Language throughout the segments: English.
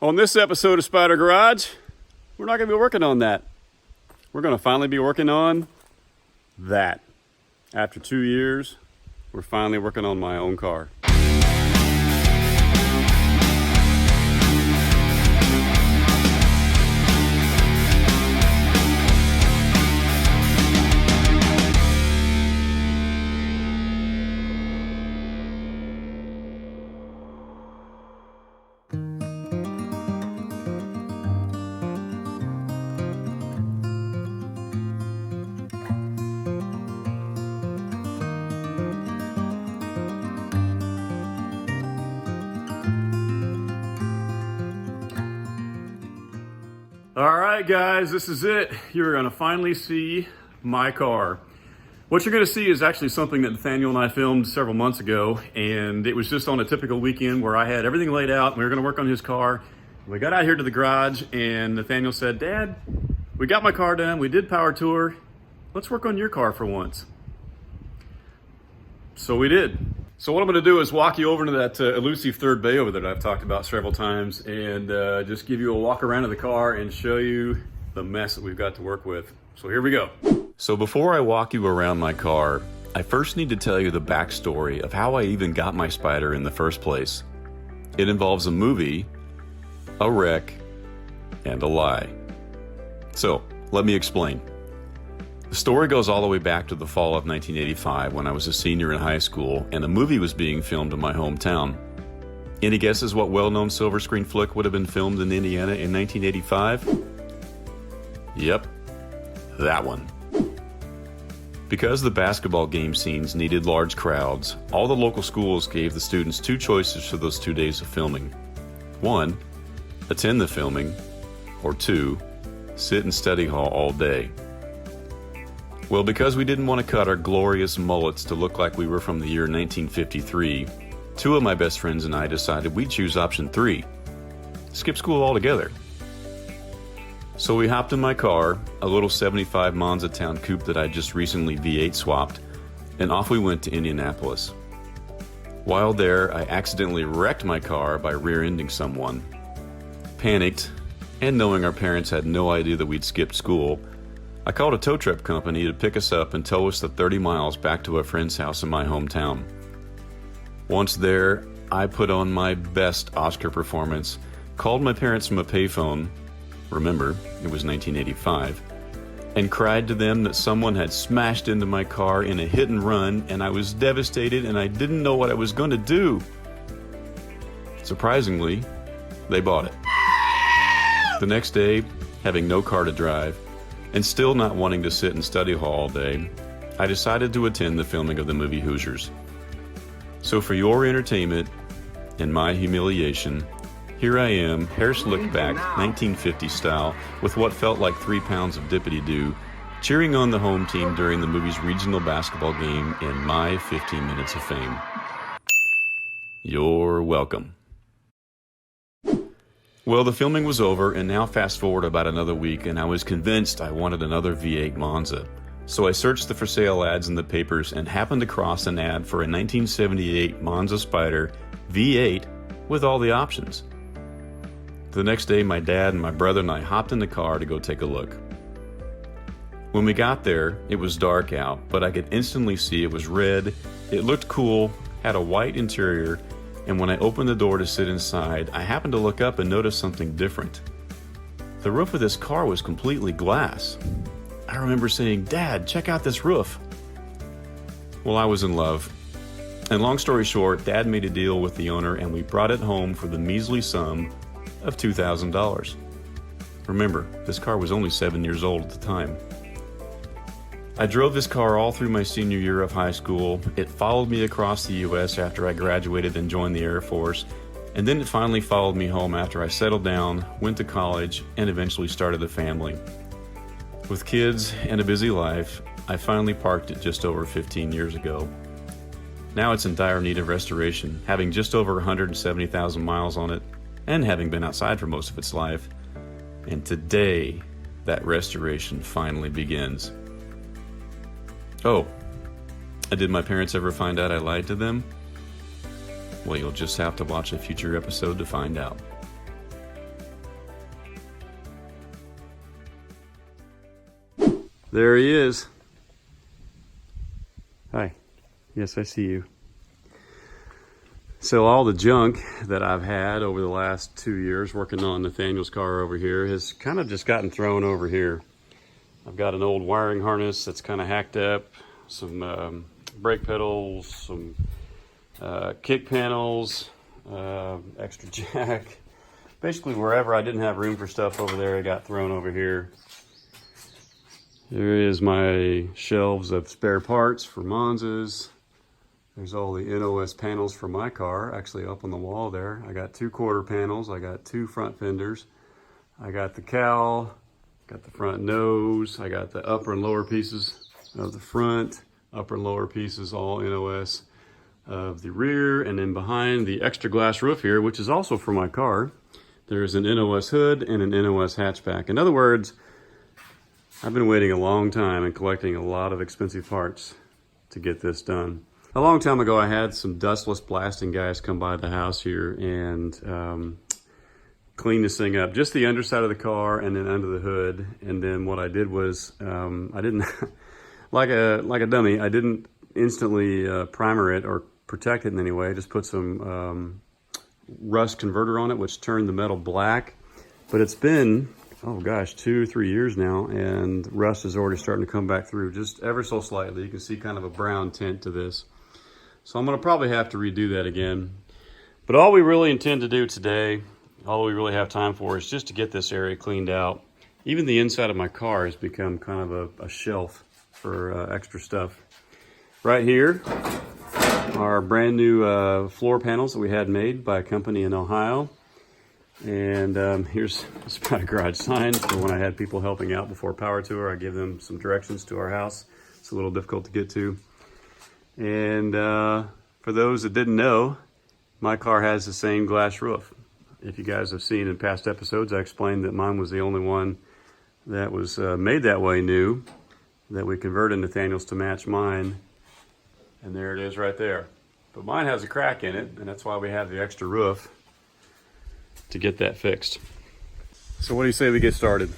On this episode of Spyder Garage, we're not going to be working on that. We're going to finally be working on that. After 2 years, we're finally working on my own car. All right, guys, this is it. You're going to finally see my car. What you're going to see is actually something that Nathaniel and I filmed several months ago, and it was just on a typical weekend where I had everything laid out, and we were going to work on his car. We got out here to the garage, and Nathaniel said, "Dad, we got my car done. We did power tour. Let's work on your car for once." So we did. So what I'm going to do is walk you over to that elusive third bay over there that I've talked about several times, and just give you a walk around of the car and show you the mess that we've got to work with. So here we go. So before I walk you around my car, I first need to tell you the backstory of how I even got my Spyder in the first place. It involves a movie, a wreck, and a lie. So let me explain. The story goes all the way back to the fall of 1985 when I was a senior in high school and a movie was being filmed in my hometown. Any guesses what well-known silver screen flick would have been filmed in Indiana in 1985? Yep, that one. Because the basketball game scenes needed large crowds, all the local schools gave the students two choices for those 2 days of filming. 1, attend the filming, or 2, sit in study hall all day. Well, because we didn't want to cut our glorious mullets to look like we were from the year 1953, 2 of my best friends and I decided we'd choose option 3, skip school altogether. So we hopped in my car, a little 75 Monza Town coupe that I just recently V8 swapped, and off we went to Indianapolis. While there, I accidentally wrecked my car by rear-ending someone. Panicked, and knowing our parents had no idea that we'd skipped school, I called a tow truck company to pick us up and tow us the 30 miles back to a friend's house in my hometown. Once there, I put on my best Oscar performance, called my parents from a payphone, remember, it was 1985, and cried to them that someone had smashed into my car in a hit and run, and I was devastated and I didn't know what I was going to do. Surprisingly, they bought it. The next day, having no car to drive, and still not wanting to sit in study hall all day, I decided to attend the filming of the movie Hoosiers. So for your entertainment and my humiliation, here I am, hair slicked back, 1950s style, with what felt like 3 pounds of dippity-doo, cheering on the home team during the movie's regional basketball game in my 15 minutes of fame. You're welcome. Well, the filming was over, and now fast forward about another week, and I was convinced I wanted another V8 Monza. So I searched the for sale ads in the papers and happened across an ad for a 1978 Monza Spyder V8 with all the options. The next day, my dad and my brother and I hopped in the car to go take a look. When we got there, it was dark out, but I could instantly see it was red, it looked cool, had a white interior, and when I opened the door to sit inside, I happened to look up and notice something different. The roof of this car was completely glass. I remember saying, "Dad, check out this roof." Well, I was in love. And long story short, Dad made a deal with the owner and we brought it home for the measly sum of $2,000. Remember, this car was only 7 years old at the time. I drove this car all through my senior year of high school. It followed me across the U.S. after I graduated and joined the Air Force, and then it finally followed me home after I settled down, went to college, and eventually started a family. With kids and a busy life, I finally parked it just over 15 years ago. Now it's in dire need of restoration, having just over 170,000 miles on it, and having been outside for most of its life. And today, that restoration finally begins. Oh, did my parents ever find out I lied to them? Well, you'll just have to watch a future episode to find out. There he is. Hi. Yes, I see you. So all the junk that I've had over the last 2 years working on Nathaniel's car over here has kind of just gotten thrown over here. I've got an old wiring harness that's kind of hacked up, some brake pedals, some kick panels, extra jack. Basically wherever I didn't have room for stuff over there, it got thrown over here. There is my shelves of spare parts for Monzas. There's all the NOS panels for my car, actually up on the wall there. I got 2 quarter panels, I got 2 front fenders, I got the cowl, got the front nose, I got the upper and lower pieces of the front, upper and lower pieces, all NOS of the rear, and then behind the extra glass roof here, which is also for my car, there's an NOS hood and an NOS hatchback. In other words, I've been waiting a long time and collecting a lot of expensive parts to get this done. A long time ago, I had some dustless blasting guys come by the house here and clean this thing up. Just the underside of the car and then under the hood. And then what I did was, I didn't, like a dummy, I didn't instantly primer it or protect it in any way. I just put some rust converter on it, which turned the metal black. But it's been, oh gosh, 2 or 3 years now, and rust is already starting to come back through just ever so slightly. You can see kind of a brown tint to this. So I'm gonna probably have to redo that again. But all we really intend to do today, all we really have time for, is just to get this area cleaned out. Even the inside of my car has become kind of a shelf for extra stuff. Right here are brand new floor panels that we had made by a company in Ohio. And here's a Spyder Garage sign for when I had people helping out before power tour. I give them some directions to our house. It's a little difficult to get to. And for those that didn't know, my car has the same glass roof. If you guys have seen in past episodes, I explained that mine was the only one that was made that way new, that we converted Nathaniel's to match mine. And there it is right there. But mine has a crack in it, and that's why we have the extra roof to get that fixed. So what do you say we get started?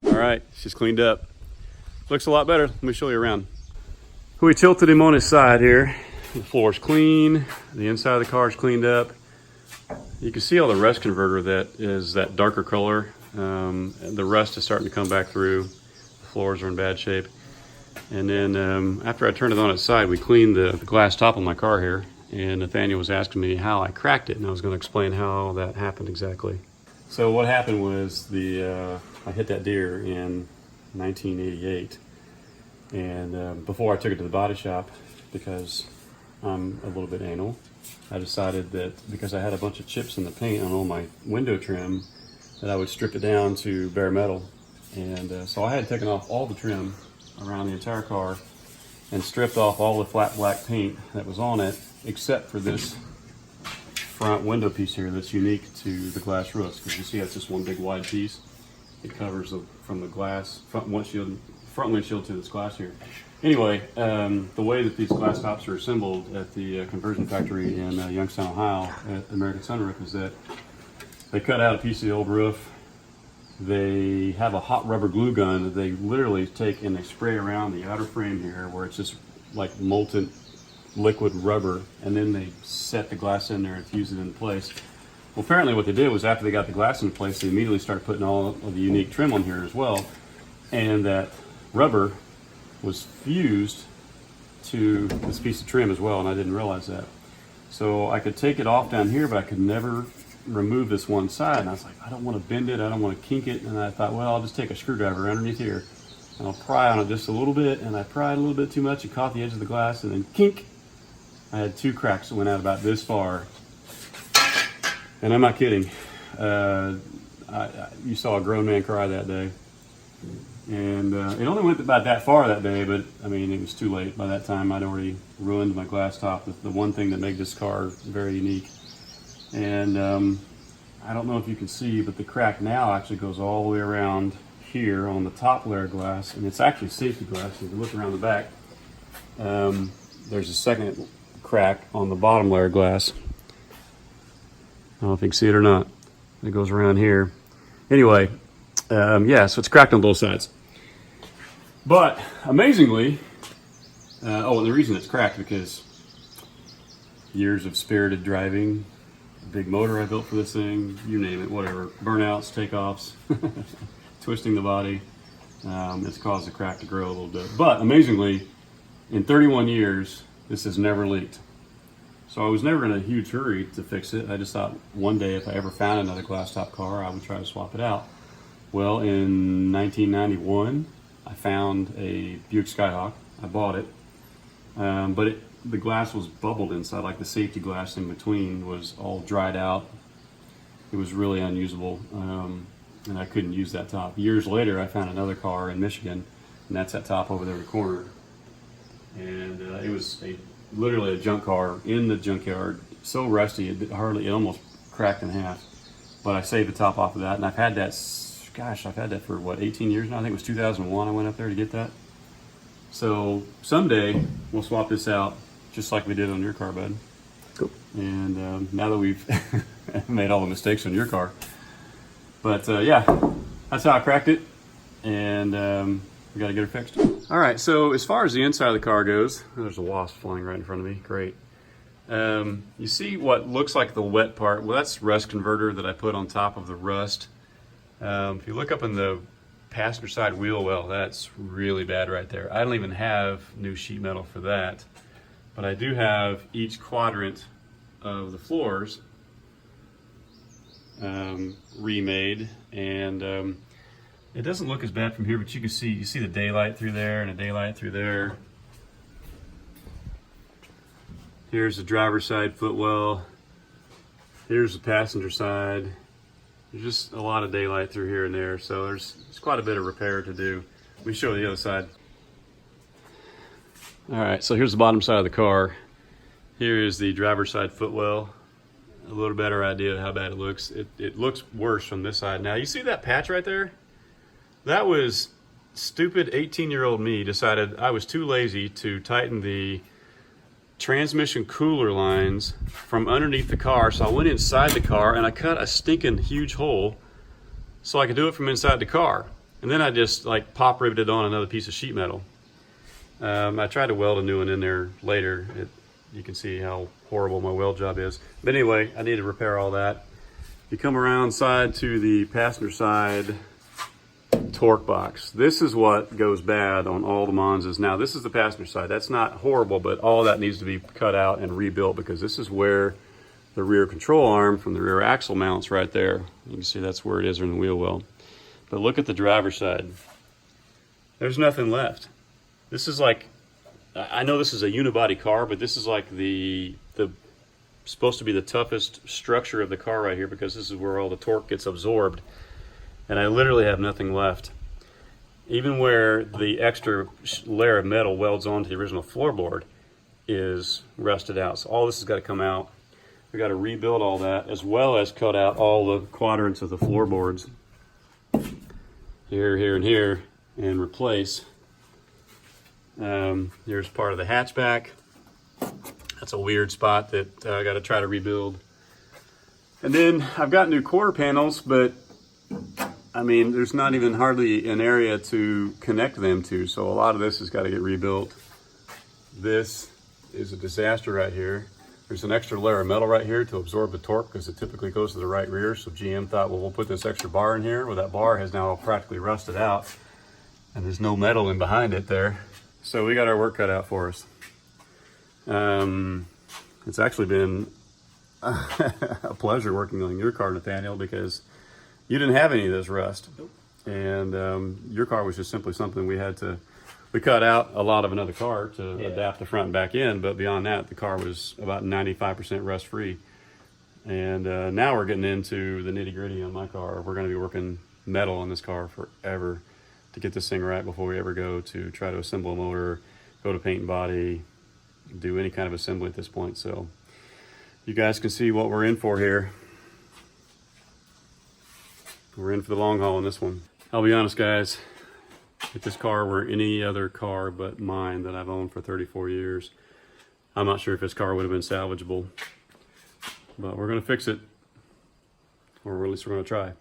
All right, she's cleaned up. Looks a lot better. Let me show you around. We tilted him on his side here. The floor's clean. The inside of the car is cleaned up. You can see all the rust converter that is that darker color. The rust is starting to come back through. The floors are in bad shape. And then after I turned it on its side, we cleaned the glass top of my car here. And Nathaniel was asking me how I cracked it, and I was going to explain how that happened exactly. So what happened was I hit that deer in 1988, and before I took it to the body shop, because I'm a little bit anal, I decided that because I had a bunch of chips in the paint on all my window trim, that I would strip it down to bare metal. And so I had taken off all the trim around the entire car and stripped off all the flat black paint that was on it, except for this front window piece here that's unique to the glass roofs, because you see it's just one big wide piece. It covers from the glass front windshield to this glass here. Anyway, the way that these glass tops are assembled at the conversion factory in Youngstown, Ohio, at American Sunroof, is that they cut out a piece of the old roof. They have a hot rubber glue gun that they literally take and they spray around the outer frame here, where it's just like molten liquid rubber, and then they set the glass in there and fuse it in place. Well, apparently what they did was after they got the glass in place, they immediately started putting all of the unique trim on here as well, and that rubber was fused to this piece of trim as well, and I didn't realize that. So I could take it off down here, but I could never remove this one side, and I was like, I don't want to bend it, I don't want to kink it, and I thought, well, I'll just take a screwdriver underneath here and I'll pry on it just a little bit, and I pried a little bit too much and caught the edge of the glass, and then kink, I had 2 cracks that went out about this far. And I'm not kidding. You saw a grown man cry that day. And it only went about that far that day, but I mean, it was too late. By that time, I'd already ruined my glass top, the one thing that made this car very unique. And I don't know if you can see, but the crack now actually goes all the way around here on the top layer of glass, and it's actually safety glass. If you look around the back, there's a second crack on the bottom layer of glass. I don't know if you can see it or not. It goes around here. Anyway, yeah, so it's cracked on both sides. But amazingly, oh, and the reason it's cracked because years of spirited driving, big motor I built for this thing, you name it, whatever, burnouts, takeoffs, twisting the body, it's caused the crack to grow a little bit. But amazingly, in 31 years, this has never leaked. So I was never in a huge hurry to fix it. I just thought one day if I ever found another glass top car, I would try to swap it out. Well, in 1991, I found a Buick Skyhawk. I bought it, but the glass was bubbled inside, like the safety glass in between was all dried out. It was really unusable, and I couldn't use that top. Years later, I found another car in Michigan, and that's that top over there in the corner. And it was literally a junk car in the junkyard, so rusty, it almost cracked in half. But I saved the top off of that, and I've had that, gosh, I've had that for what, 18 years now? I think it was 2001 I went up there to get that. So someday we'll swap this out just like we did on your car, bud. Cool. And now that we've made all the mistakes on your car. But yeah, that's how I cracked it, and we got to get it fixed. All right, so as far as the inside of the car goes, there's a wasp flying right in front of me, great. You see what looks like the wet part? Well, that's rust converter that I put on top of the rust. If you look up in the passenger side wheel well, that's really bad right there. I don't even have new sheet metal for that, but I do have each quadrant of the floors remade, and it doesn't look as bad from here, but you see the daylight through there and a daylight through there. Here's the driver's side footwell. Here's the passenger side. There's just a lot of daylight through here and there, so there's quite a bit of repair to do. Let me show you the other side. All right, so here's the bottom side of the car. Here is the driver's side footwell. A little better idea of how bad it looks. It looks worse from this side. Now, you see that patch right there? That was stupid 18-year-old me decided I was too lazy to tighten the transmission cooler lines from underneath the car, so I went inside the car and I cut a stinking huge hole so I could do it from inside the car, and then I just like pop riveted on another piece of sheet metal. I tried to weld a new one in there later. You can see how horrible my weld job is, but anyway, I need to repair all that. You come around side to the passenger side torque box. This is what goes bad on all the Monzas. Now, this is the passenger side. That's not horrible, but all that needs to be cut out and rebuilt, because this is where the rear control arm from the rear axle mounts right there. You can see that's where it is in the wheel well. But look at the driver's side. There's nothing left. This is like, I know this is a unibody car, but this is like the supposed to be the toughest structure of the car right here, because this is where all the torque gets absorbed. And I literally have nothing left. Even where the extra layer of metal welds onto the original floorboard is rusted out. So all this has got to come out. We got to rebuild all that, as well as cut out all the quadrants of the floorboards here, here, and here, and replace. Here's part of the hatchback. That's a weird spot that I got to try to rebuild. And then I've got new quarter panels, but I mean, there's not even hardly an area to connect them to, so a lot of this has got to get rebuilt. This is a disaster right here. There's an extra layer of metal right here to absorb the torque, because it typically goes to the right rear, so GM thought, well, we'll put this extra bar in here. Well, that bar has now practically rusted out, and there's no metal in behind it there. So we got our work cut out for us. It's actually been a pleasure working on your car, Nathaniel, because you didn't have any of this rust. Nope. And your car was just simply something we cut out a lot of another car to adapt the front and back end, but beyond that, the car was about 95% rust free. And now we're getting into the nitty gritty on my car. We're gonna be working metal on this car forever to get this thing right before we ever go to try to assemble a motor, go to paint and body, do any kind of assembly at this point. So you guys can see what we're in for here. We're in for the long haul on this one. I'll be honest, guys, if this car were any other car but mine that I've owned for 34 years, I'm not sure if this car would have been salvageable, but we're gonna fix it, or at least we're gonna try.